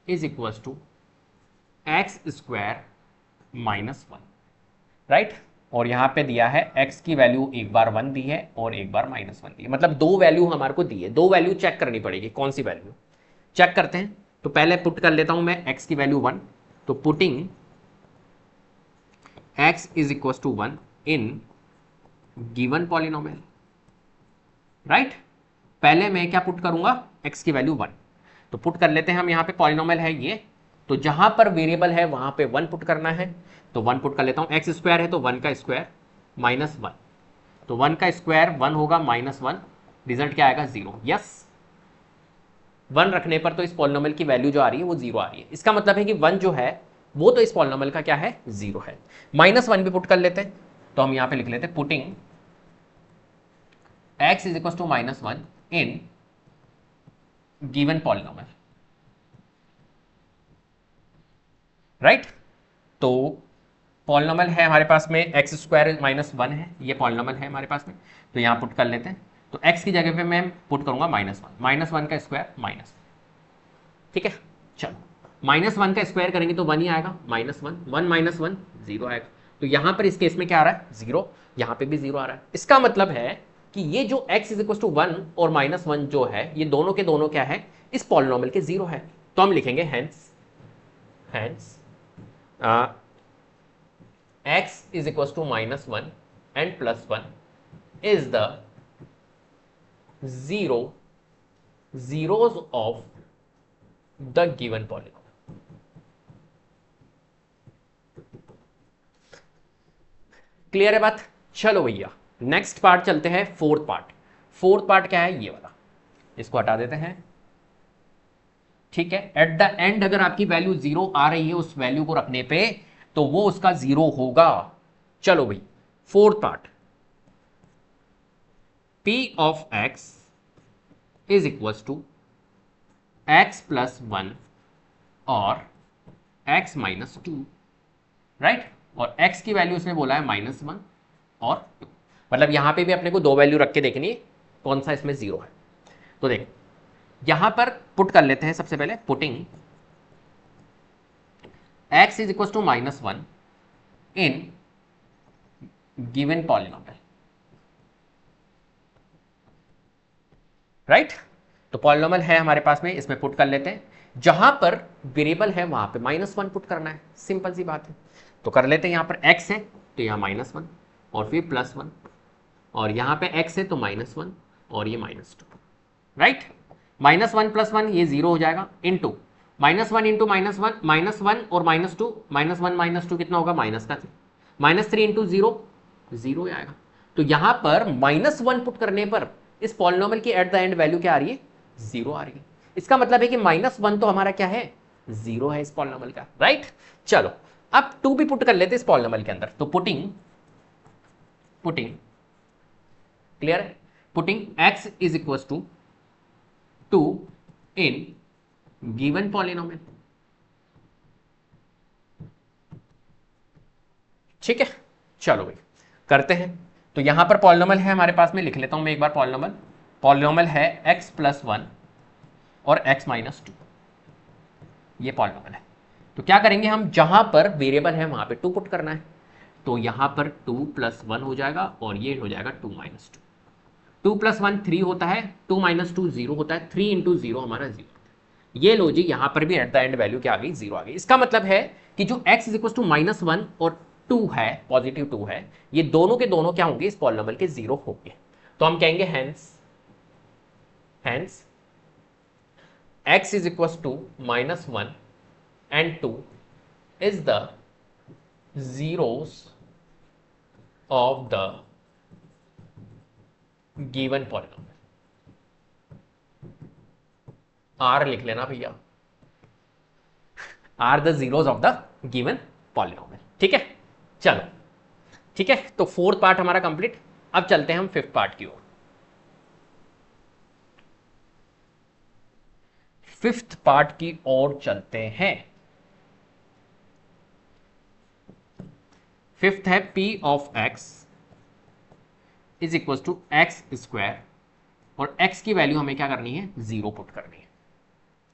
Speaker 1: is equal to x² -1, right. और यहां पे दिया है x की वैल्यू एक बार 1 दी है और एक बार -1 दी है, मतलब दो वैल्यू हमारे को दी है, दो वैल्यू चेक करनी पड़ेगी, कौन सी वैल्यू चेक करते हैं। तो पहले पुट कर लेता हूं मैं x की वैल्यू 1, तो putting x is equal to 1 in given polynomial, right. पहले मैं क्या पुट करूंगा, x की वैल्यू 1, तो पुट कर लेते हैं हम। यहां पे पॉलिनोमियल है ये, तो जहां पर वेरिएबल है वहां पे 1 पुट करना है, तो 1 पुट कर लेता हूं। x स्क्वायर है तो 1 का स्क्वायर -1, तो 1 का स्क्वायर 1 होगा -1, रिजल्ट क्या आएगा 0। यस, 1 रखने पर तो इस पॉलिनोमियल की वैल्यू जो आ रही है वो 0 आ रही है। इसका मतलब है कि 1 जो है वो तो इस पॉलिनोमियल का क्या है, 0 है। -1 भी पुट कर लेते हैं, तो हम यहां पे लिख लेते हैं putting x is equal to -1 in given polynomial, right. तो पॉलिनोमियल है हमारे पास में x² -1 है, ये पॉलिनोमियल है हमारे पास में, तो यहां पुट कर लेते हैं। तो x की जगह पे मैं पुट करूंगा -1 का स्क्वायर -1, ठीक है। चलो -1 का स्क्वायर करेंगे तो 1 ही आएगा, -1 1 - 1 0 आएगा। तो यहां पर इस केस में क्या आ रहा है 0, यहां पे भी 0 आ रहा है। इसका मतलब है कि ये जो x इज इक्वल टू 1 और -1 जो है ये दोनों के दोनों क्या है, इस पॉलिनोमियल के 0 है। तो हम लिखेंगे hence x is equals to -1 and +1 is the zeros of the given polynomial। Clear है बात। चलो भैया नेक्स्ट पार्ट चलते हैं, फोर्थ पार्ट क्या है ये वाला, इसको हटा देते हैं, ठीक है। एट द एंड अगर आपकी वैल्यू 0 आ रही है उस वैल्यू को रखने पे तो वो उसका 0 होगा। चलो भाई fourth part, p of x is equals to x plus 1 और x माइनस 2, राइट। और x की वैल्यू उसने बोला है -1 और 2, मतलब यहां पे भी अपने को दो वैल्यू रख के देखनी है कौन सा इसमें 0 है। तो देख यहां पर पुट कर लेते हैं सबसे पहले, putting x is equal to -1 in given polynomial, right. तो पॉलिनोमियल है हमारे पास में, इसमें पुट कर लेते हैं, जहां पर वेरिएबल है वहां पे -1 पुट करना है, सिंपल सी बात है। तो कर लेते हैं, यहां पर x है तो यहां -1 और फिर +1, और यहां पे x है तो -1 और ये -2, राइट। -1 + 1 ये 0 हो जाएगा, इनटू -1 इंटू -1 -1 और -2, -1 -2 कितना होगा -3, -3 इंटू 0 0 आएगा। तो यहां पर -1 पुट करने पर इस पॉलिनोमियल की एट द एंड वैल्यू क्या आ रही है, 0 आ रही है। इसका मतलब है कि -1 तो हमारा क्या है, 0 है इस पॉलिनोमियल का, राइट। चलो अब 2 भी पुट कर लेते इस पॉलिनोमियल के अंदर। तो पुटिंग क्लियर है, putting x is equal to 2 in given polynomial, ठीक है। चलो भाई करते हैं। तो यहां पर पॉलिनोमियल है हमारे पास में, लिख लेता हूं मैं एक बार पॉलिनोमियल है x प्लस 1 और x माइनस 2, ये पॉलिनोमियल है। तो क्या करेंगे हम, जहां पर वेरिएबल है वहां पे 2 पुट करना है। तो यहां पर 2 + 1 हो जाएगा और ये हो जाएगा 2 - 2, 2 + 1 3 होता है, 2 - 2 0 होता है, 3 इंटू 0 हमारा 0। ये लो जी, यहां पर भी एट द एंड वैल्यू क्या आ गई, 0 आ गई। इसका मतलब है कि जो x इज इक्वल टू -1 और 2 है, पॉजिटिव 2 है, ये दोनों के दोनों क्या होंगे, इस पॉलिनोमियल के 0 होंगे। तो हम कहेंगे hence x is equal to -1 and 2 is the zeros of the given polynomial। R लिख लेना भैया, are the zeros of the given polynomial, ठीक है। चलो ठीक है, तो 4th पार्ट हमारा कंप्लीट। अब चलते हैं हम 5th पार्ट की ओर। 5th पार्ट की ओर चलते हैं। 5th है p of x is equal to x square, और x की वैल्यू हमें क्या करनी है, 0 पुट करनी है,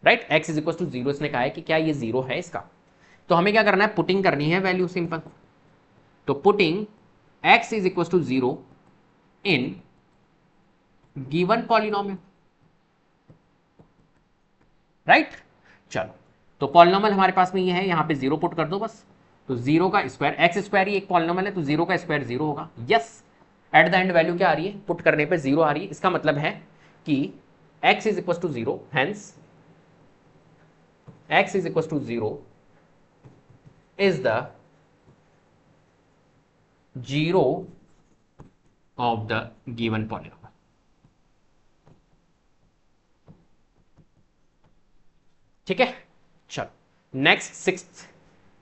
Speaker 1: right. x is equal to 0, इसने कहा है कि क्या ये 0 है इसका, तो हमें क्या करना है, पुटिंग करनी है वैल्यू, सिंपल। तो putting x is equal to 0 in given polynomial, right. चलो तो पॉलिनोमियल हमारे पास में ये है, यहां पे 0 पुट कर दो बस। तो 0 का स्क्वायर, एक्स स्क्वायर ही एक पॉलिनोमियल है, तो 0 का स्क्वायर 0 होगा। Yes, eight the and value क्या आ रही है, पुट करने पे 0 आ रही है। इसका मतलब है कि x is equal to 0, hence x is equal to 0 is the 0 of the given polynomial, ठीक है। चलो नेक्स्ट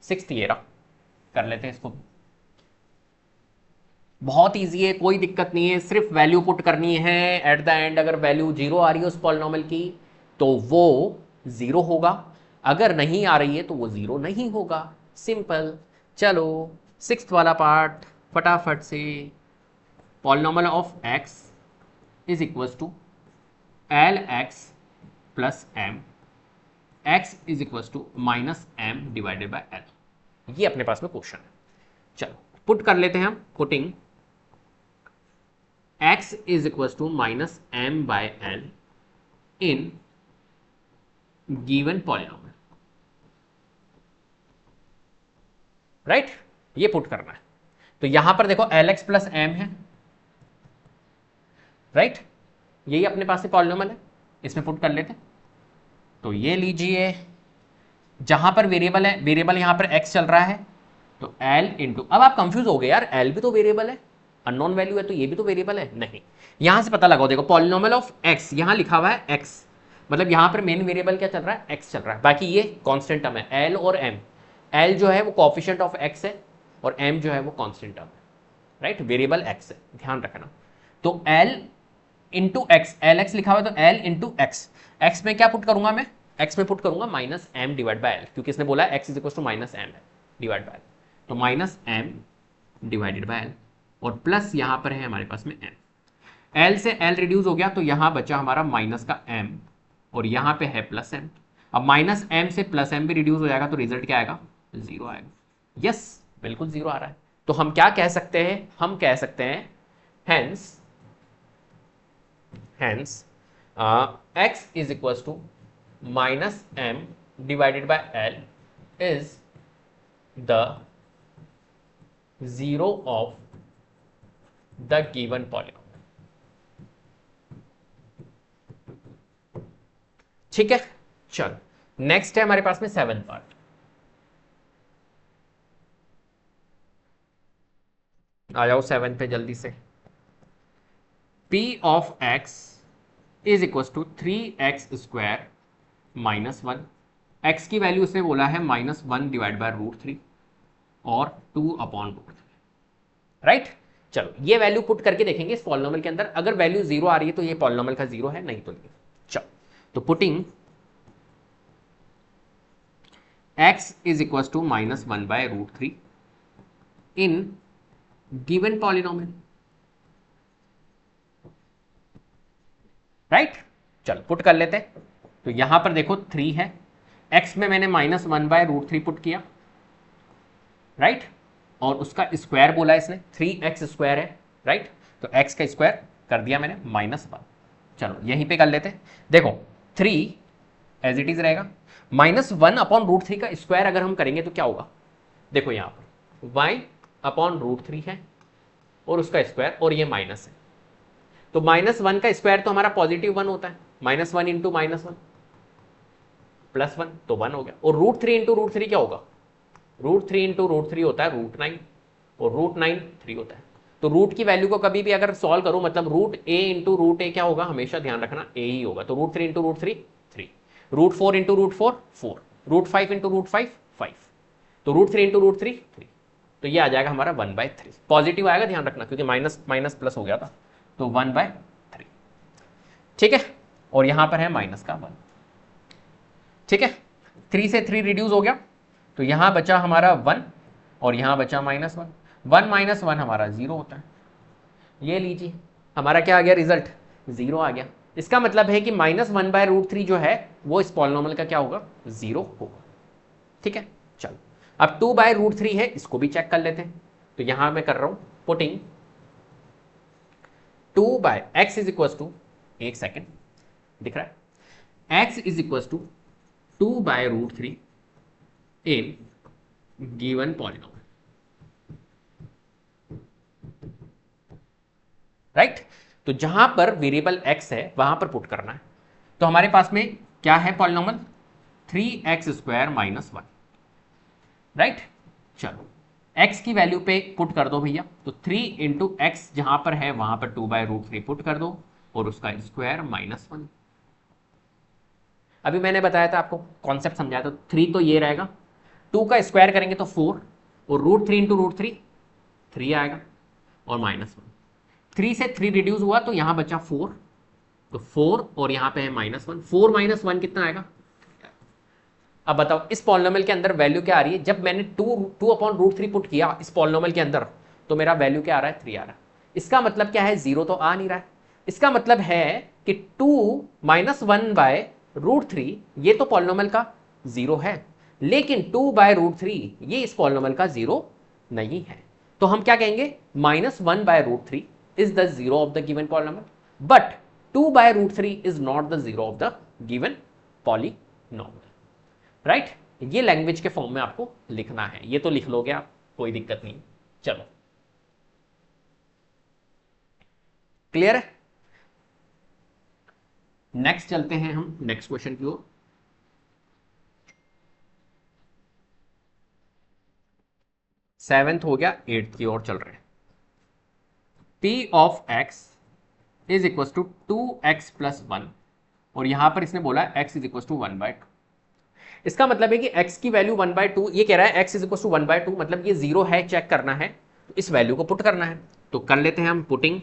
Speaker 1: सिक्स्थ ये रहा, कर लेते हैं इसको। बहुत इजी है, कोई दिक्कत नहीं है, सिर्फ वैल्यू पुट करनी है एट द एंड। अगर वैल्यू 0 आ रही है उस पॉलिनोमियल की तो वो 0 होगा, अगर नहीं आ रही है तो वो 0 नहीं होगा, सिंपल। चलो 6th वाला पार्ट फटाफट से। Polynomial of x is equal to LX plus m, x is equal to -m divided by l, ये अपने पास में क्वेश्चन है। चलो पुट कर लेते हैं हम, putting x is equal to -m by l in given polynomial, right. ये पुट करना है। तो यहां पर देखो LX प्लस m है, राइट। यही अपने पास से पॉलिनोमियल है, इसमें पुट कर लेते हैं। तो ये लीजिए, जहां पर वेरिएबल है, वेरिएबल यहां पर x चल रहा है, तो l इंटू, अब आप कंफ्यूज हो गए यार, l भी तो वेरिएबल है, अननोन वैल्यू है तो ये भी तो वेरिएबल है, नहीं। यहां से पता लगाओ, देखो पॉलिनोमियल ऑफ x, यहां लिखा हुआ है x, मतलब यहां पर मेन वेरिएबल क्या चल रहा है, x चल रहा है, बाकी ये कांस्टेंट टर्म है l और m। l जो है वो कोएफिशिएंट ऑफ x है और m जो है वो कांस्टेंट टर्म है, राइट। वेरिएबल x है, ध्यान रखना। तो l into x, L x लिखा हुआ है तो एल इंटू एक्स, एक्स में क्या पुट करूंगा मैं, एक्स में पुट करूंगा minus M divide by L, क्योंकि इसने बोला X is equal to minus M divide by L, तो minus M divided by L और प्लस यहां पर है हमारे पास में एम, एल से एल रिड्यूस हो गया तो यहां बचा हमारा माइनस का एम और यहां पे है प्लस एम। अब माइनस एम से प्लस एम भी रिड्यूस हो जाएगा तो रिजल्ट क्या आएगा, जीरो आएगा। यस, बिल्कुल जीरो आ रहा है। तो हम क्या कह सकते हैं, हम कह सकते हैं hence x is equals to minus m divided by L is the zero of the given polynomial। ठीक है, चल नेक्स्ट है हमारे पास में 7th पार्ट। आ जाओ 7 पे जल्दी से। p of x is equal to 3x square minus 1, x की वैल्यू उसने बोला है माइनस 1 डिवाइड बाय रूट 3 और 2 अपॉन रूट 3, राइट। चलो ये वैल्यू पुट करके देखेंगे इस पॉलिनोमियल के अंदर, अगर वैल्यू जीरो आ रही है तो ये पॉलिनोमियल का जीरो है, नहीं तो नहीं। चलो तो putting x is equal to minus 1 by root 3 in given polynomial, right. चलो पुट कर लेते हैं। तो यहां पर देखो 3 है, x में मैंने माइनस 1 बाय रूट 3 पुट किया, राइट, और उसका स्क्वायर बोला इसने 3x स्क्वायर है, राइट। तो x का स्क्वायर कर दिया मैंने माइनस 1। चलो यहीं पे कर लेते हैं। देखो 3 एज इट इज रहेगा, माइनस 1 अपॉन रूट 3 का स्क्वायर अगर हम करेंगे तो क्या होगा, देखो यहां पर y अपॉन रूट 3 है और उसका स्क्वायर और ये माइनस है, तो माइनस 1 का स्क्वायर तो हमारा पॉजिटिव 1 होता है, माइनस 1 इंटू माइनस 1 प्लस 1 तो 1 हो गया, और रूट 3 इंटू रूट 3 क्या होगा, रूट 3 इंटू रूट 3 होता है रूट 9 और रूट 9 3 होता है। तो रूट की वैल्यू को कभी भी अगर सॉल्व करो मतलब root a into root a क्या होगा, हमेशा ध्यान रखना ए ही होगा। तो root 3 into root 3 3, root 4 into root 4 4, root 5 into root 5 5, तो रूट 3 इंटू रूट 3 3, तो ये आ जाएगा हमारा 1/3, पॉजिटिव आएगा ध्यान रखना क्योंकि माइनस माइनस प्लस हो गया था, तो 1/3, ठीक है। और यहां पर है माइनस का 1, ठीक है। 3 से 3 रिड्यूस हो गया तो यहां बचा हमारा 1 और यहां बचा माइनस 1, 1 माइनस 1 हमारा 0 होता है। ये लीजिए हमारा क्या आ गया, रिजल्ट 0 आ गया। इसका मतलब है कि माइनस 1/√3 जो है वो इस पॉलिनोमियल का क्या होगा, 0 होगा, ठीक है। चलो अब 2/√3 है, इसको भी चेक कर लेते हैं। तो यहां मैं कर रहा हूं putting 2/x is equal to, एक सेकेंड दिख रहा है, x is equal to 2/√3 in given polynomial, right. तो जहां पर वेरिएबल x है वहां पर पुट करना है। तो हमारे पास में क्या है polynomial, 3x square minus 1, right. चलो x की वैल्यू पे पुट कर दो भैया, तो 3 इंटू एक्स जहां पर है वहां पर 2/√3 पुट कर दो और उसका स्क्वायर माइनस 1। अभी मैंने बताया था आपको, कॉन्सेप्ट समझाया था, 3 तो ये रहेगा, 2 का स्क्वायर करेंगे तो 4 और रूट 3 इंटू रूट 3 3 आएगा और माइनस 1, 3 से 3 रिड्यूस हुआ तो यहां बचा 4, तो 4 और यहां पे है माइनस 1, 4 माइनस 1 कितना आएगा। अब बताओ इस पॉलिनोमियल के अंदर वैल्यू क्या आ रही है, जब मैंने 2/√3 पुट किया इस पॉलिनोमियल के अंदर तो मेरा वैल्यू क्या आ रहा है, 3 आ रहा है। इसका मतलब क्या है, 0 तो आ नहीं रहा है। इसका मतलब है कि 2 माइनस 1/√3 ये तो पॉलिनोमियल का 0 है, लेकिन 2/√3 ये इस पॉलिनोमियल का 0 नहीं है। तो हम क्या कहेंगे, -1/√3 is the zero of the given polynomial, but 2/√3 is not the zero of the given polynomial, right? ये लैंग्वेज के फॉर्म में आपको लिखना है, ये तो लिख लोगे आप, कोई दिक्कत नहीं। चलो क्लियर है। नेक्स्ट चलते हैं हम नेक्स्ट क्वेश्चन की ओर। सेवेंथ हो गया, 8th की ओर चल रहे हैं। p of x is equal to 2x plus 1 और यहां पर इसने बोला x इज इक्वल टू 1/2। इसका मतलब है कि x की वैल्यू 1/2, ये कह रहा है x इज इक्वल टू 1/2, मतलब ये 0 है, चेक करना है तो इस वैल्यू को पुट करना है। तो कर लेते हैं हम putting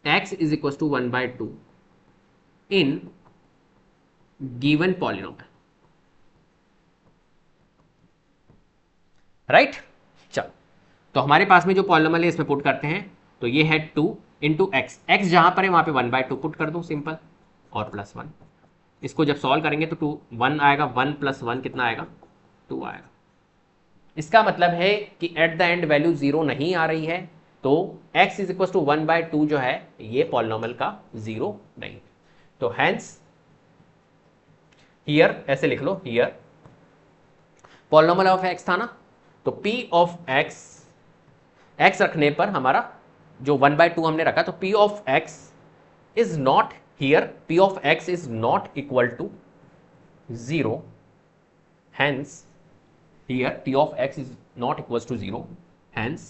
Speaker 1: x is equal to 1/2 in given polynomial, right. चलो, तो हमारे पास में जो पॉलिनोमियल है इसमें पुट करते हैं, तो ये है 2 इंटू एक्स, एक्स जहां पर है वहां पे 1/2 पुट कर दो सिंपल, और +1। इसको जब सॉल्व करेंगे तो 1 आएगा, 1 + 1 कितना आएगा, 2 आएगा। इसका मतलब है कि एट द एंड वैल्यू 0 नहीं आ रही है, तो x इज इक्वल टू 1/2 जो है ये पॉलिनोमियल का 0 नहीं। तो हैंस हियर ऐसे लिख लो, हियर पॉलिनोमियल ऑफ x था ना, तो p ऑफ x रखने पर हमारा जो 1/2 हमने रखा, तो p of x is not here, p of x is not equal to 0, hence here p of x is not equals to 0, hence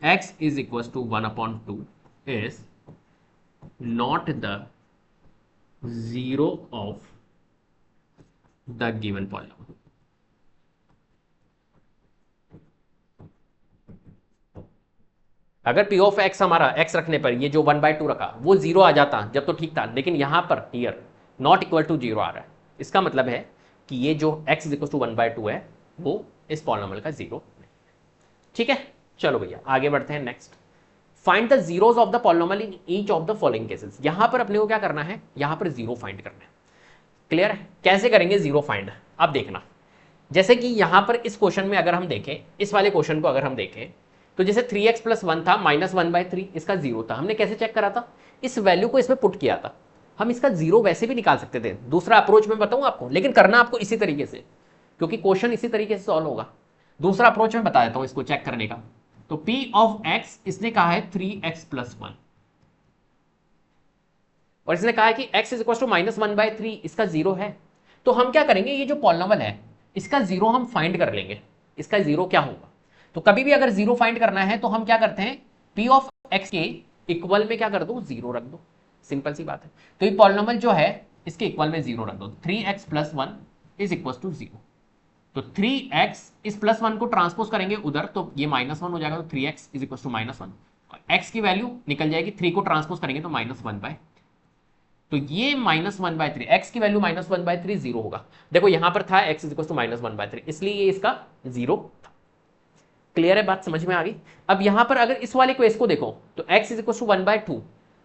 Speaker 1: x is equals to 1/2 is not the 0 of the given polynomial। अगर p of x हमारा x रखने पर ये जो 1/2 रखा वो 0 आ जाता जब तो ठीक था, लेकिन यहां पर here not equal to 0 आ रहा है, इसका मतलब है कि ये जो x इज इक्वल टू 1/2 है वो इस पॉलिनोमियल का 0 नहीं। ठीक है, चलो भैया आगे बढ़ते हैं। Next, find the zeros of the polynomial in each of the following cases. यहां पर अपने को क्या करना है, यहां पर 0 फाइंड करना है। क्लियर है, कैसे करेंगे 0 फाइंड, अब देखना। जैसे कि यहां पर इस क्वेश्चन में अगर हम देखें, इस वाले क्वेश्चन को अगर हम देखें, तो जैसे 3x + 1 था, -1/3 इसका 0 था। हमने कैसे चेक करा था, इस वैल्यू को इसमें पुट किया था। हम इसका 0 वैसे भी निकाल सकते थे, दूसरा अप्रोच में बताऊं आपको, लेकिन करना आपको इसी तरीके से, क्योंकि क्वेश्चन इसी तरीके से सॉल्व होगा। दूसरा अप्रोच में बता देता हूं इसको चेक करने का। तो p ऑफ x इसने कहा है 3x + 1, और इसने कहा है कि x इज इक्वल टू -1/3 इसका 0 है। तो हम क्या करेंगे, ये जो पॉलिनोमियल है इसका 0 हम फाइंड कर लेंगे, इसका 0 क्या होगा। तो कभी भी अगर 0 फाइंड करना है तो हम क्या करते हैं, p ऑफ x के इक्वल में क्या कर दो, 0 रख दो, सिंपल सी बात है। तो ये पॉलिनोमियल जो है इसके इक्वल में 0 रख दो, 3x + 1 इज इक्वल टू 0। तो 3x इस +1 को ट्रांसपोज करेंगे उधर, तो ये -1 हो जाएगा, तो 3x इज इक्वल टू -1, और x की वैल्यू निकल जाएगी, 3 को ट्रांसपोज करेंगे तो -1/, तो ये -1/3, x की वैल्यू -1/3 0 होगा। देखो यहां पर था x इज इक्वल टू -1/3, इसलिए ये इसका 0 था। क्लियर है, बात समझ में आ गई। अब यहां पर अगर इस वाले केस को देखो, तो x इज इक्वल टू 1/2,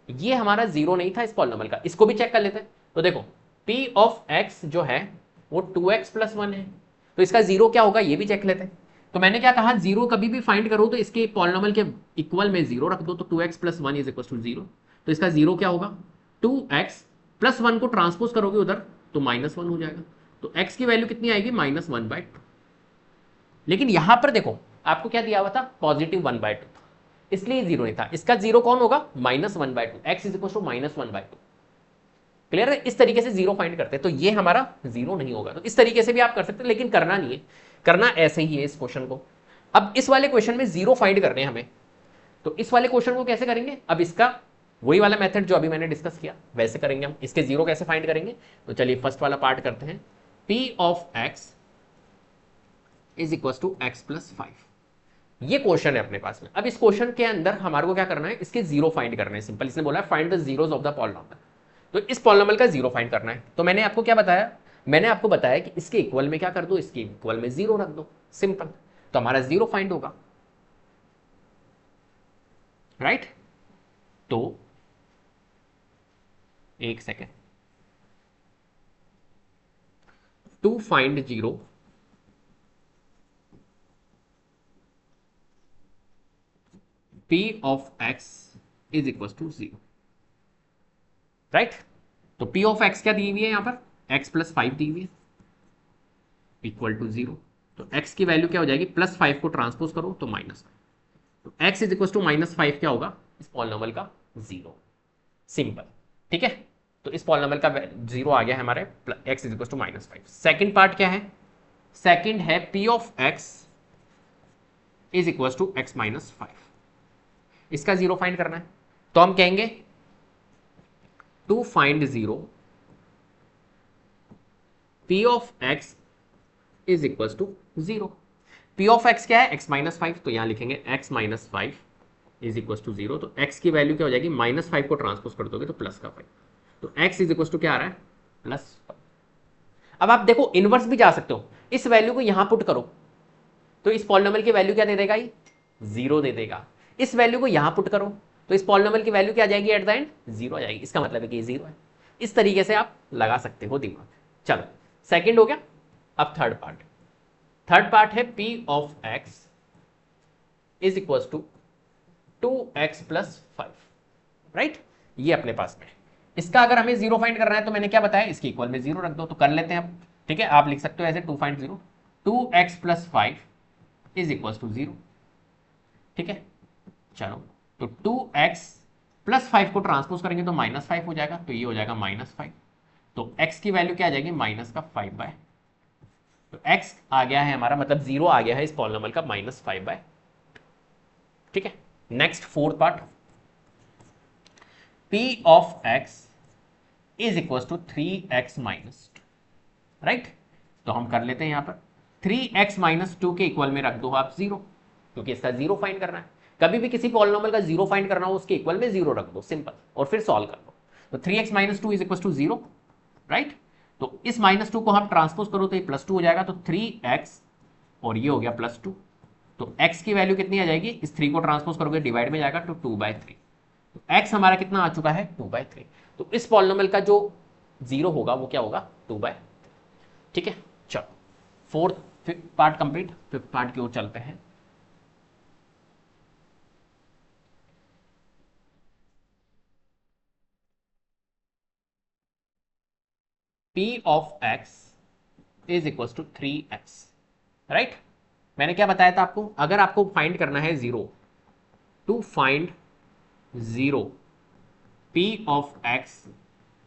Speaker 1: ये हमारा 0 नहीं था इस पॉलिनोमियल का, इसको भी चेक कर लेते हैं। तो देखो p ऑफ x जो है वो 2x + 1 है, तो इसका 0 क्या होगा ये भी चेक लेते हैं। तो मैंने क्या कहा, 0 कभी भी फाइंड करो तो इसके पॉलिनोमियल के इक्वल में 0 रख दो, तो 2x + 1 इज इक्वल टू 0। तो इसका 0 क्या होगा, 2x + 1 को ट्रांसपोज करोगे उधर तो -1 हो जाएगा, तो x की वैल्यू कितनी आएगी, -1/2। लेकिन यहां पर देखो आपको क्या दिया हुआ था, +1/2 था, इसलिए 0 नहीं था। इसका 0 कौन होगा, -1/2, x is equal to -1/2। Clear है, इस तरीके से 0 फाइंड करते हैं, तो ये हमारा 0 नहीं होगा। तो इस तरीके से भी आप कर सकते हैं, लेकिन करना नहीं है, करना ऐसे ही है इस क्वेश्चन को। अब इस वाले क्वेश्चन में 0 फाइंड करने हैं हमें, तो इस वाले क्वेश्चन को कैसे करेंगे, अब इसका वही वाला मेथड जो अभी मैंने डिस्कस किया वैसे करेंगे हम। इसके 0 कैसे फाइंड करेंगे, तो चलिए फर्स्ट वाला पार्ट करते हैं। p of x is equal to x + 5, ये क्वेश्चन है अपने पास में। अब इस क्वेश्चन के अंदर हमारे को क्या करना है, इसके 0 फाइंड करना है, सिंपल। इसने बोला है find the zeros of the polynomial, तो इस पॉलिनोमियल का 0 फाइंड करना है। तो मैंने आपको क्या बताया, मैंने आपको बताया कि इसके इक्वल में क्या कर दो, इसके इक्वल में 0 रख दो, सिंपल। तो हमारा 0 फाइंड होगा, राइट। तो एक second, to find 0 p of x is equal to 0, right. तो p ऑफ x क्या दी हुई है यहां पर, x + 5 दी हुई है, इक्वल टू 0। तो x की वैल्यू क्या हो जाएगी, +5 को ट्रांसपोज करो तो -5, तो x इज इक्वल टू -5 क्या होगा, इस पॉलिनोमियल का 0, सिंपल। ठीक है, तो इस पॉलिनोमियल का 0 आ गया हमारे, x is equal to -5। Second part क्या है, सेकेंड है p of x is equal to x - 5, इसका 0 फाइंड करना है। तो हम कहेंगे to find 0 p of x is equal to 0। p of x क्या है, x - 5, तो यहां लिखेंगे x - 5 इज इक्वल टू 0, तो x की वैल्यू क्या हो जाएगी, -5 को ट्रांसपोज कर दोगे तो प्लस का 5, तो x इज इक्वल टू क्या आ रहा है, +5। अब आप देखो इनवर्स भी जा सकते हो, इस वैल्यू को यहां पुट करो तो इस पॉलिनोमियल की वैल्यू क्या दे देगा, ये 0 दे देगा। इस वैल्यू को यहां पुट करो तो इस पॉलिनोमियल की वैल्यू क्या आ जाएगी, एट द एंड 0 आ जाएगी। इसका मतलब है कि ये 0 है। इस तरीके से आप लगा सकते हो दिमाग। चलो सेकंड हो गया। अब थर्ड पार्ट है p of x is equal to 2x plus 5, right. ये अपने पास में है। इसका अगर हमें 0 फाइंड करना है तो मैंने क्या बताया, इसके इक्वल में 0 रख दो, तो कर लेते हैं अब। ठीक है, आप लिख सकते हो ऐसे 2.0, 2x plus 5 is equal to 0। ठीक है, चलो तो 2x प्लस 5 को ट्रांसपोज करेंगे तो -5 हो जाएगा, तो ये हो जाएगा -5। तो x की वैल्यू क्या आ जाएगी, -5/, तो x आ गया है हमारा, मतलब 0 आ गया है इस पॉलिनोमियल का -5/। ठीक है, next fourth part, p of x is equal to 3x minus 2, right. तो हम कर लेते हैं यहां पर 3x माइनस 2 के इक्वल में रख दो आप 0, क्योंकि इसका 0 फाइंड करना है। कभी भी किसी पॉलिनोमियल का 0 फाइंड करना हो उसके इक्वल में 0 रख दो, सिंपल, और फिर सॉल्व कर लो। तो 3x minus 2 is equal to 0, right. तो इस -2 को हम ट्रांसपोज करो तो ये +2 हो जाएगा, तो 3x और ये हो गया +2। तो x की वैल्यू कितनी आ जाएगी, इस 3 को ट्रांसपोज करोगे डिवाइड में जाएगा तो 2/3। तो x हमारा कितना आ चुका है, 2/3। तो इस पॉलिनोमियल का जो 0 होगा वो क्या होगा, 2/3। ठीक है, चलो fourth part complete, fifth part की ओर चलते हैं। p of x is equal to 3x, right. मैंने क्या बताया था आपको, अगर आपको फाइंड करना है 0, to find 0 p of x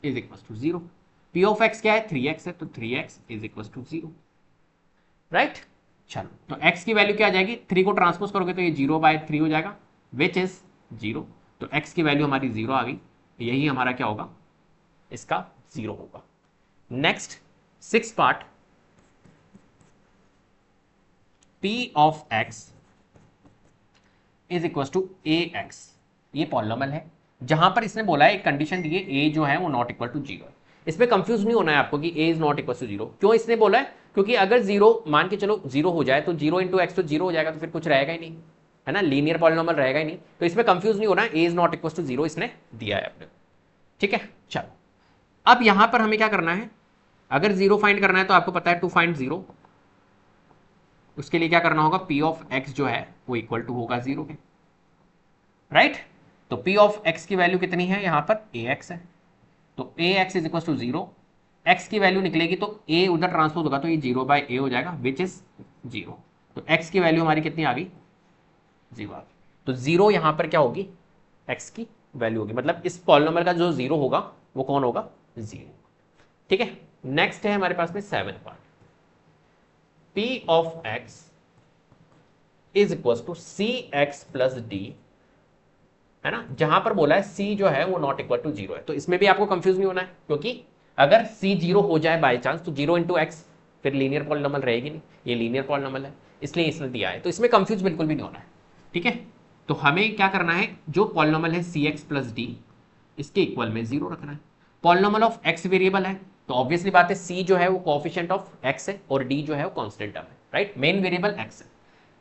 Speaker 1: is equal to 0। p of x क्या है, 3x है, तो 3x is equal to 0, right. चलो तो x की वैल्यू क्या आ जाएगी, 3 को ट्रांसपोज करोगे तो ये 0/3 हो जाएगा, विच इज 0। तो x की वैल्यू हमारी 0 आ गई, यही हमारा क्या होगा, इसका 0 होगा। Next six part, p of x is equal to ax। ये पॉलिनोमियल है जहां पर इसने बोला है, एक कंडीशन दी है, a जो है वो नॉट इक्वल टू 0 है। इसमें कंफ्यूज नहीं होना है आपको कि a is not equal to 0। क्यों इसने बोला है, क्योंकि अगर 0 मान के चलो 0 हो जाए तो 0 इंटू एक्स तो 0 हो जाएगा, तो फिर कुछ रहेगा ही नहीं, है ना, लीनियर पॉलिनोमियल रहेगा ही नहीं। तो इसमें कंफ्यूज नहीं होना है, a is not equal to 0 इसने दिया है अपने। ठीक है, चलो अब यहां पर हमें क्या करना है, अगर 0 फाइंड करना है तो आपको पता है टू फाइंड 0, उसके लिए क्या करना होगा, p ऑफ x जो है वो इक्वल टू होगा 0 के, राइट। तो p ऑफ x की वैल्यू कितनी है, यहां पर ax है, तो ax is equal to 0। x की वैल्यू निकलेगी तो a उधर ट्रांसपोज होगा तो ये 0/a हो जाएगा, विच इज 0। तो x की वैल्यू हमारी कितनी आ गई, 0 आ गई। तो 0 यहां पर क्या होगी, x की वैल्यू होगी, मतलब इस पॉलिनोमियल का जो 0 होगा वो कौन होगा, 0। ठीक है, नेक्स्ट है हमारे पास में 7th part, p of x is equal to cx plus d, है ना। जहां पर बोला है c जो है वो नॉट इक्वल टू 0 है, तो इसमें भी आपको कंफ्यूज नहीं होना है, क्योंकि अगर c 0 हो जाए बाय चांस तो 0 इंटू एक्स फिर लीनियर पॉलिनोमियल रहेगी नहीं, ये लीनियर पॉलिनोमियल है, इसलिए इसने दिया है, तो इसमें कंफ्यूज बिल्कुल भी नहीं होना है। ठीक है, तो हमें क्या करना है, जो पॉलिनोमियल है cx प्लस d, इसके इक्वल में 0 रखना है। पॉलिनोमियल ऑफ x वेरिएबल है, तो ऑब्वियसली बात है c जो है वो कोएफिशिएंट ऑफ x है और d जो है वो कांस्टेंट टर्म है, राइट। मेन वेरिएबल x है,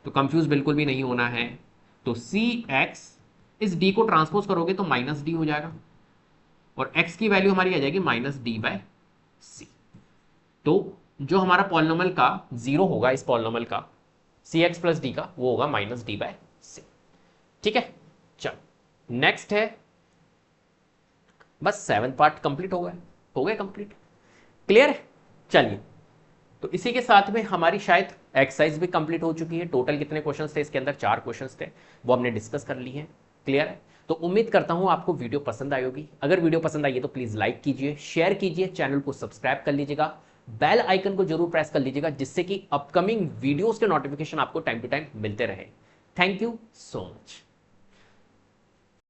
Speaker 1: तो कंफ्यूज बिल्कुल भी नहीं होना है। तो cx इस d को ट्रांसपोज करोगे तो -d हो जाएगा, और x की वैल्यू हमारी आ जाएगी -d/c। तो जो हमारा पॉलिनोमियल का 0 होगा, इस पॉलिनोमियल का cx प्लस d का, वो होगा -d/c। ठीक है, चलो नेक्स्ट है, बस 7th पार्ट कंप्लीट हो गए कंप्लीट, क्लियर है। चलिए, तो इसी के साथ में हमारी शायद एक्सरसाइज भी कंप्लीट हो चुकी है। टोटल कितने क्वेश्चंस थे इसके अंदर, 4 क्वेश्चंस थे, वो हमने डिस्कस कर ली हैं, क्लियर है। तो उम्मीद करता हूं आपको वीडियो पसंद आई होगी। अगर वीडियो पसंद आई है तो प्लीज लाइक कीजिए, शेयर कीजिए, चैनल को सब्सक्राइब कर लीजिएगा, बेल आइकन को जरूर प्रेस कर लीजिएगा, जिससे कि अपकमिंग वीडियोस के नोटिफिकेशन आपको टाइम टू टाइम मिलते रहे। Thank you so much.